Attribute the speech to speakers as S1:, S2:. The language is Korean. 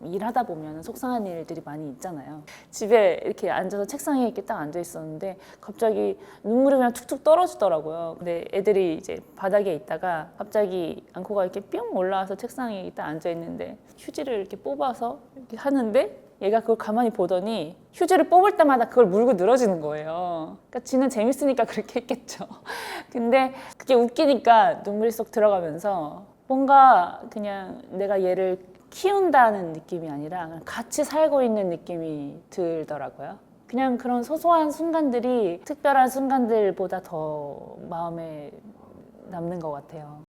S1: 일하다 보면 속상한 일들이 많이 있잖아요. 집에 이렇게 앉아서 책상에 이렇게 딱 앉아 있었는데 갑자기 눈물이 그냥 툭툭 떨어지더라고요. 근데 애들이 이제 바닥에 있다가 갑자기 앙코가 이렇게 뿅 올라와서 책상에 딱 앉아 있는데 휴지를 이렇게 뽑아서 이렇게 하는데 얘가 그걸 가만히 보더니 휴지를 뽑을 때마다 그걸 물고 늘어지는 거예요. 그러니까 지는 재밌으니까 그렇게 했겠죠. 근데 그게 웃기니까 눈물이 쏙 들어가면서 뭔가 그냥 내가 얘를 키운다는 느낌이 아니라 그냥 같이 살고 있는 느낌이 들더라고요. 그냥 그런 소소한 순간들이 특별한 순간들보다 더 마음에 남는 것 같아요.